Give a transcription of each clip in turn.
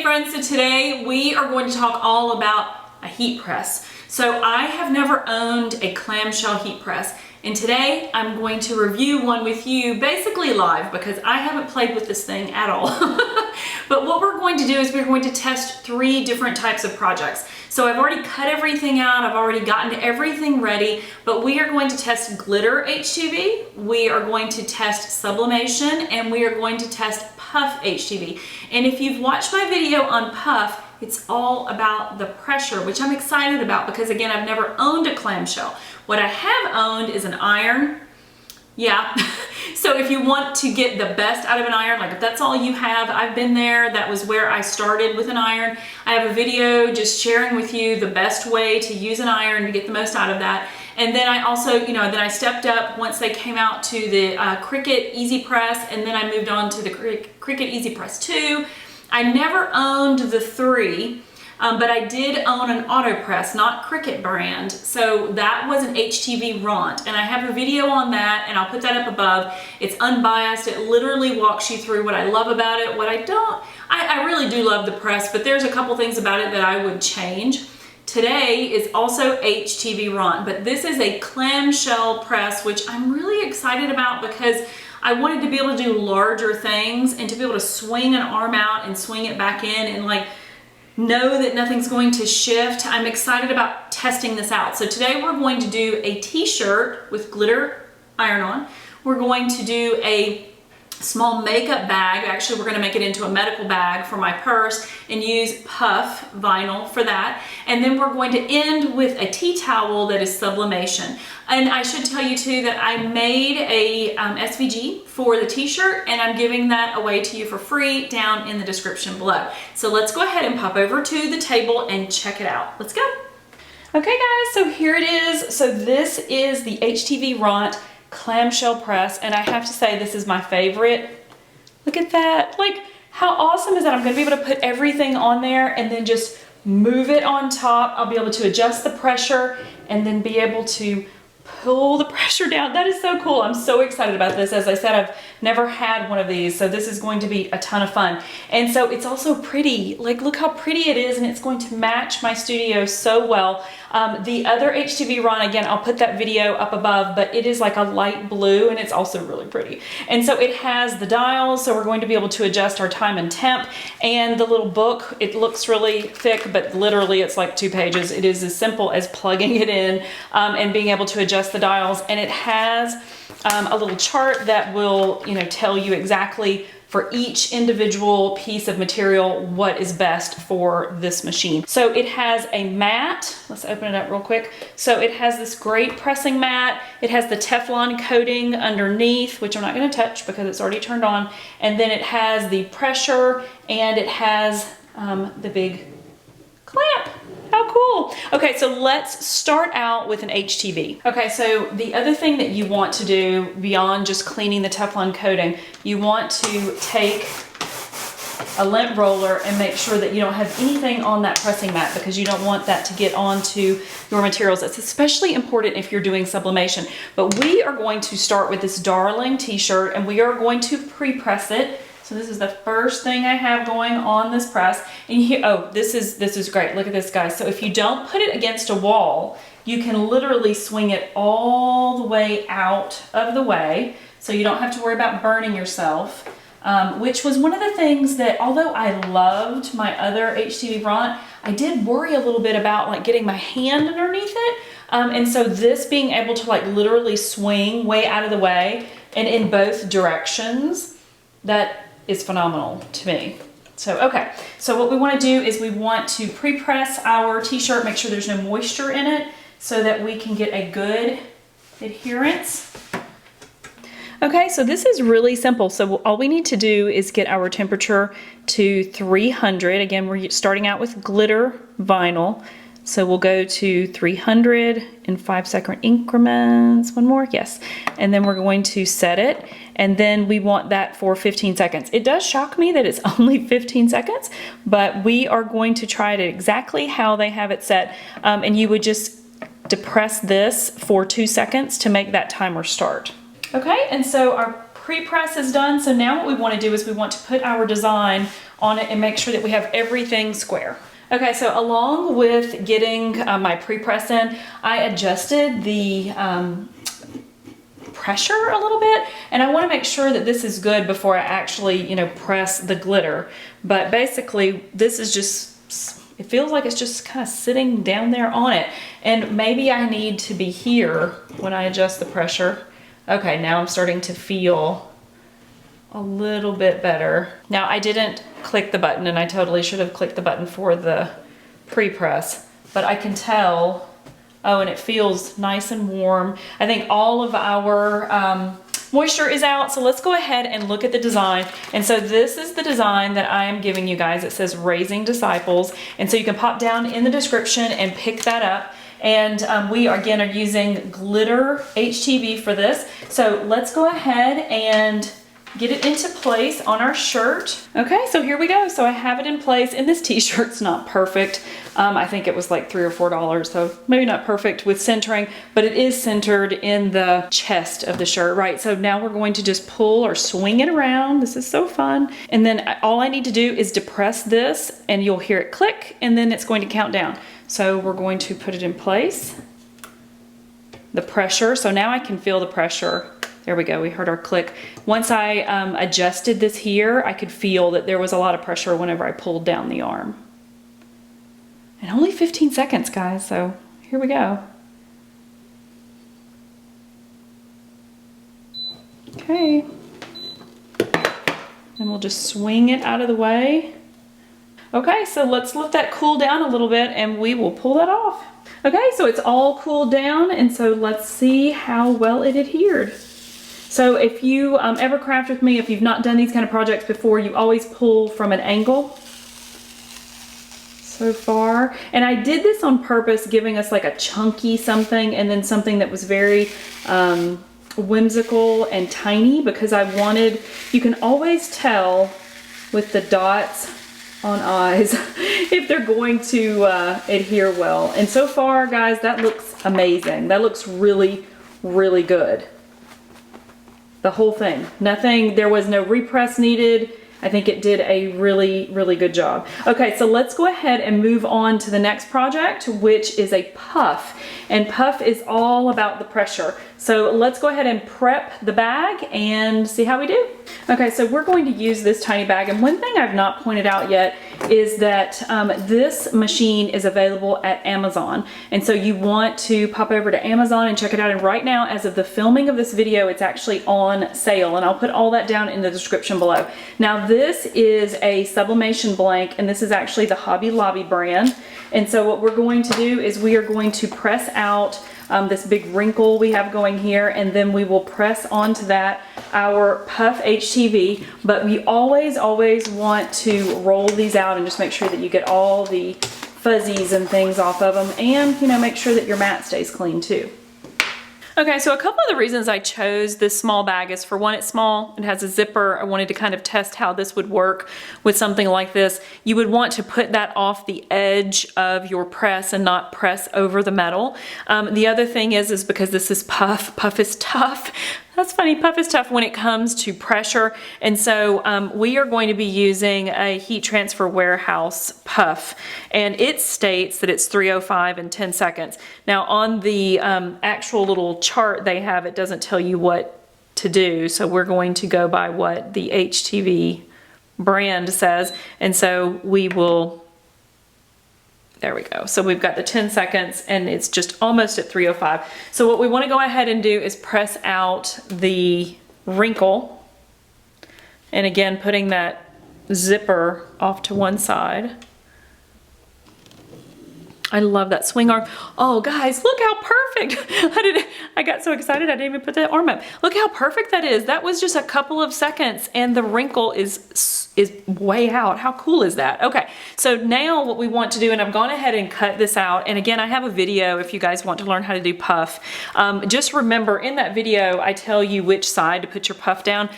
Hey friends, so today we are going to talk all about a heat press. So I have never owned a clamshell heat press, and today I'm going to review one with you basically live because I haven't played with this thing at all. But what we're going to do is we're going to test 3 different types of projects. So I've already cut everything out, I've already gotten everything ready, but we are going to test glitter HTV, we are going to test sublimation, and we are going to test puff HTV. And if you've watched my video on puff, it's all about the pressure, which I'm excited about because again, I've never owned a clamshell. What I have owned is an iron. Yeah, so if you want to get the best out of an iron, like if that's all you have, I've been there. That was where I started with an iron. I have a video just sharing with you the best way to use an iron to get the most out of that. And then I also, then I stepped up once they came out to the Cricut EasyPress, and then I moved on to the Cricut EasyPress 2. I never owned the 3. But I did own an AutoPress, not Cricut brand. So that was an HTVRont, and I have a video on that, and I'll put that up above. It's unbiased. It literally walks you through what I love about it, what I don't. I really do love the press, but there's a couple things about it that I would change. Today is also HTVRont, but this is a clamshell press, which I'm really excited about because I wanted to be able to do larger things and to be able to swing an arm out and swing it back in and like know that nothing's going to shift. I'm excited about testing this out. So today we're going to do a t-shirt with glitter iron-on. We're going to do a small makeup bag. Actually, we're going to make it into a medical bag for my purse and use puff vinyl for that. And then we're going to end with a tea towel that is sublimation. And I should tell you too that I made a SVG for the t-shirt, and I'm giving that away to you for free down in the description below. So let's go ahead and pop over to the table and check it out. Let's go. Okay guys, so here it is. So this is the HTVRont clamshell press, and I have to say this is my favorite. Look at that. Like, how awesome is that? I'm going to be able to put everything on there and then just move it on top. I'll be able to adjust the pressure and then be able to pull the pressure down. That is so cool. I'm so excited about this. As I said, I've never had one of these, so this is going to be a ton of fun. And so it's also pretty. Like, look how pretty it is, and it's going to match my studio so well. The other HTVRont, again, I'll put that video up above, but it is like a light blue, and it's also really pretty. And so it has the dials, so we're going to be able to adjust our time and temp, and the little book, it looks really thick, but literally it's like 2 pages. It is as simple as plugging it in and being able to adjust the dials, and it has a little chart that will, tell you exactly for each individual piece of material what is best for this machine. So it has a mat. Let's open it up real quick. So it has this great pressing mat. It has the Teflon coating underneath, which I'm not going to touch because it's already turned on. And then it has the pressure, and it has the big clamp. How cool. Okay, so let's start out with an HTV. Okay, so the other thing that you want to do beyond just cleaning the Teflon coating, you want to take a lint roller and make sure that you don't have anything on that pressing mat because you don't want that to get onto your materials. It's especially important if you're doing sublimation. But we are going to start with this darling t-shirt, and we are going to pre-press it. So this is the first thing I have going on this press. And here, oh, this is great. Look at this, guys. So if you don't put it against a wall, you can literally swing it all the way out of the way, so you don't have to worry about burning yourself, which was one of the things that, although I loved my other HTVRont, I did worry a little bit about like getting my hand underneath it. And so this being able to like literally swing way out of the way and in both directions, that is phenomenal to me. So, okay, so what we want to do is we want to pre-press our t-shirt, make sure there's no moisture in it so that we can get a good adherence. Okay, so this is really simple. So all we need to do is get our temperature to 300. Again, we're starting out with glitter vinyl. So we'll go to 300 in 5-second increments. One more, yes. And then we're going to set it. And then we want that for 15 seconds. It does shock me that it's only 15 seconds, but we are going to try it exactly how they have it set. And you would just depress this for 2 seconds to make that timer start. Okay, and so our pre-press is done. So now what we want to do is we want to put our design on it and make sure that we have everything square. Okay, so along with getting my pre-press in, I adjusted the pressure a little bit, and I want to make sure that this is good before I actually, you know, press the glitter. But basically, this is just, it feels like it's just kind of sitting down there on it. And maybe I need to be here when I adjust the pressure. Okay, now I'm starting to feel a little bit better. Now, I didn't click the button, and I totally should have clicked the button for the pre-press, but I can tell. Oh, and it feels nice and warm. I think all of our moisture is out, so let's go ahead and look at the design. And so this is the design that I am giving you guys. It says Raising Disciples, and so you can pop down in the description and pick that up. And we again are using glitter HTV for this. So let's go ahead and get it into place on our shirt. Okay, so here we go. So I have it in place, and this t-shirt's not perfect. I think it was like $3 or $4, so maybe not perfect with centering, but it is centered in the chest of the shirt, right? So now we're going to just pull or swing it around. This is so fun. And then all I need to do is depress this, and you'll hear it click, and then it's going to count down. So we're going to put it in place. The pressure, so now I can feel the pressure. There we go, we heard our click. Once I adjusted this here, I could feel that there was a lot of pressure whenever I pulled down the arm. And only 15 seconds, guys, so here we go. Okay. And we'll just swing it out of the way. Okay, so let's let that cool down a little bit and we will pull that off. Okay, so it's all cooled down, and so let's see how well it adhered. So if you ever craft with me, if you've not done these kind of projects before, you always pull from an angle. So far. And I did this on purpose, giving us like a chunky something and then something that was very whimsical and tiny, because I wanted, you can always tell with the dots on eyes if they're going to adhere well. And so far, guys, that looks amazing. That looks really, really good. The whole thing. Nothing, there was no repress needed. I think it did a really, really good job. Okay, so let's go ahead and move on to the next project, which is a puff. And puff is all about the pressure. So let's go ahead and prep the bag and see how we do. Okay, so we're going to use this tiny bag. And one thing I've not pointed out yet is that this machine is available at Amazon. And so you want to pop over to Amazon and check it out. And right now, as of the filming of this video, it's actually on sale. And I'll put all that down in the description below. Now, this is a Sublimation blank, and this is actually the Hobby Lobby brand. And so what we're going to do is we are going to press out this big wrinkle we have going here, and then we will press onto that our puff HTV. But we always want to roll these out and just make sure that you get all the fuzzies and things off of them, and you know, make sure that your mat stays clean too. Okay, so a couple of the reasons I chose this small bag is, for one, it's small, it has a zipper. I wanted to kind of test how this would work with something like this. You would want to put that off the edge of your press and not press over the metal. The other thing is because this is puff, puff is tough. That's funny, puff is tough when it comes to pressure, and so we are going to be using a heat transfer warehouse puff, and it states that it's 305 in 10 seconds. Now on the actual little chart they have, it doesn't tell you what to do, so we're going to go by what the HTV brand says, and so we will. There we go. So we've got the 10 seconds and it's just almost at 305. So what we want to go ahead and do is press out the wrinkle. And again, putting that zipper off to one side. I love that swing arm. Oh guys, look how perfect. I got so excited I didn't even put that arm up. Look how perfect that is. That was just a couple of seconds and the wrinkle is way out. How cool is that? Okay, so now what we want to do, and I've gone ahead and cut this out, and again, I have a video if you guys want to learn how to do puff. Just remember, in that video, I tell you which side to put your puff down.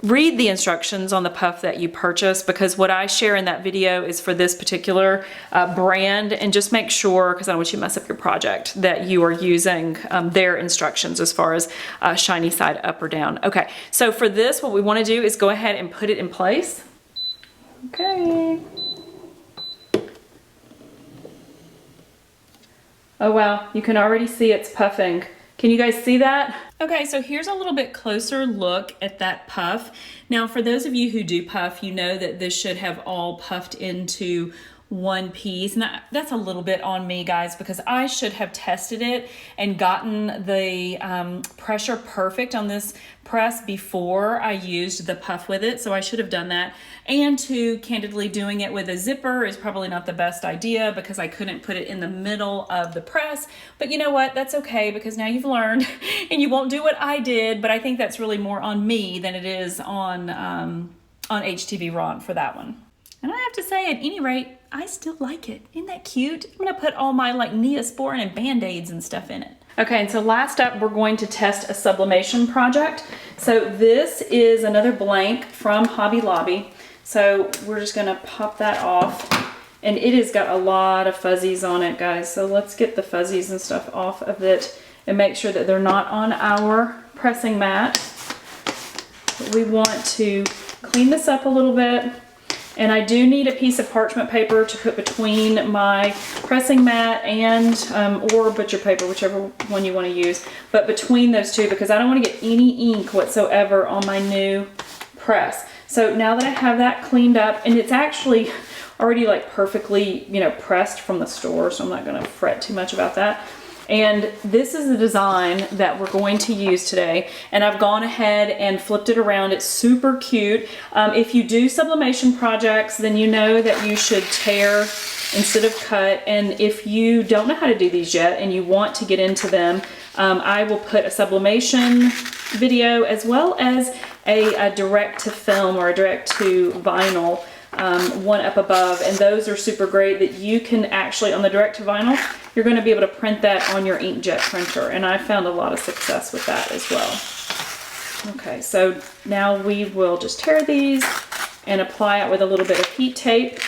Read the instructions on the puff that you purchase, because what I share in that video is for this particular brand, and just make sure, because I don't want you to mess up your project, that you are using their instructions as far as shiny side up or down. Okay, so for this, what we want to do is go ahead and put it in place. Okay. Oh wow, you can already see it's puffing. Can you guys see that? Okay, so here's a little bit closer look at that puff. Now, for those of you who do puff, you know that this should have all puffed into one piece. And that's a little bit on me, guys, because I should have tested it and gotten the pressure perfect on this press before I used the puff with it. So I should have done that. And candidly, doing it with a zipper is probably not the best idea because I couldn't put it in the middle of the press. But you know what? That's okay, because now you've learned and you won't do what I did. But I think that's really more on me than it is on HTVRont for that one. And I have to say, at any rate, I still like it. Isn't that cute? I'm gonna put all my like Neosporin and Band-Aids and stuff in it. Okay, and so last up, we're going to test a sublimation project. So this is another blank from Hobby Lobby. So we're just gonna pop that off. And it has got a lot of fuzzies on it, guys. So let's get the fuzzies and stuff off of it and make sure that they're not on our pressing mat. But we want to clean this up a little bit. And I do need a piece of parchment paper to put between my pressing mat and, or butcher paper, whichever one you want to use, but between those two, because I don't want to get any ink whatsoever on my new press. So now that I have that cleaned up, and it's actually already like perfectly, you know, pressed from the store, so I'm not going to fret too much about that. And this is the design that we're going to use today. And I've gone ahead and flipped it around. It's super cute. If you do sublimation projects, then you know that you should tear instead of cut. And if you don't know how to do these yet and you want to get into them, I will put a sublimation video as well as a direct to film or a direct to vinyl one up above, and those are super great that you can actually, on the direct to vinyl, you're going to be able to print that on your inkjet printer, and I found a lot of success with that as well. Okay, so now we will just tear these and apply it with a little bit of heat tape,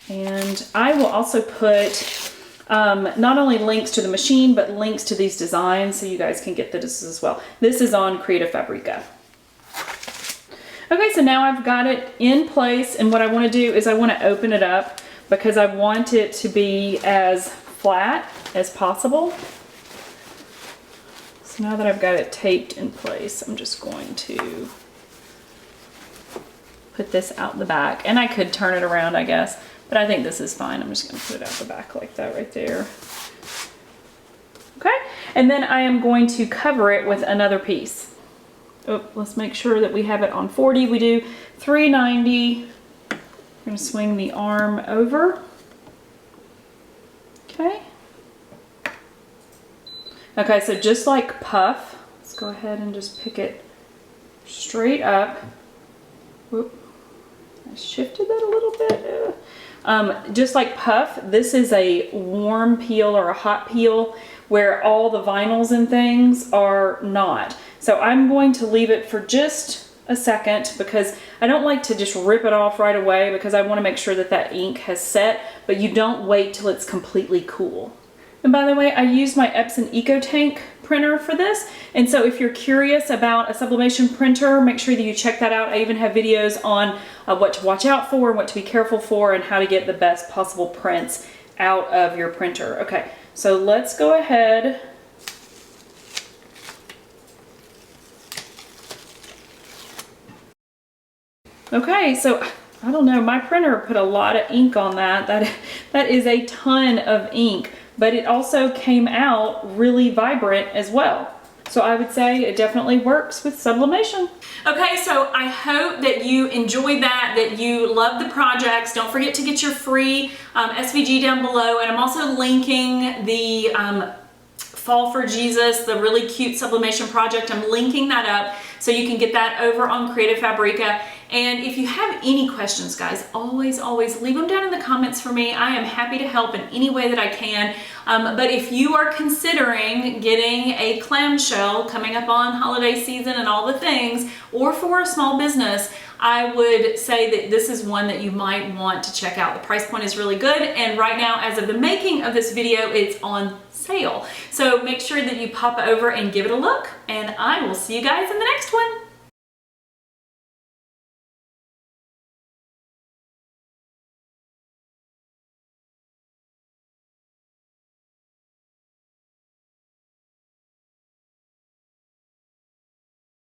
and I will also put not only links to the machine but links to these designs so you guys can get this as well. This is on Creative Fabrica. Okay, so now I've got it in place, and what I want to do is I want to open it up because I want it to be as flat as possible. So now that I've got it taped in place, I'm just going to put this out the back, and I could turn it around, I guess, but I think this is fine. I'm just going to put it out the back like that right there. Okay, and then I am going to cover it with another piece. Oh, let's make sure that we have it on 40. We do 390. We're going to swing the arm over. Okay. Okay, so just like puff, let's go ahead and just pick it straight up. Whoop. I shifted that a little bit. Just like puff, this is a warm peel or a hot peel where all the vinyls and things are not. So I'm going to leave it for just a second because I don't like to just rip it off right away because I want to make sure that that ink has set, but you don't wait till it's completely cool. And by the way, I use my Epson EcoTank printer for this. And so if you're curious about a sublimation printer, make sure that you check that out. I even have videos on what to watch out for, what to be careful for, and how to get the best possible prints out of your printer. Okay, so let's go ahead. Okay, so I don't know, my printer put a lot of ink on that. That is a ton of ink, but it also came out really vibrant as well. So I would say it definitely works with sublimation. Okay, so I hope that you enjoyed that you love the projects. Don't forget to get your free SVG down below, and I'm also linking the Fall for Jesus, the really cute sublimation project. I'm linking that up so you can get that over on Creative Fabrica. And if you have any questions, guys, always leave them down in the comments for me. I am happy to help in any way that I can. But if you are considering getting a clamshell coming up on holiday season and all the things, or for a small business, I would say that this is one that you might want to check out. The price point is really good, and right now, as of the making of this video, it's on sale. So make sure that you pop over and give it a look, and I will see you guys in the next one.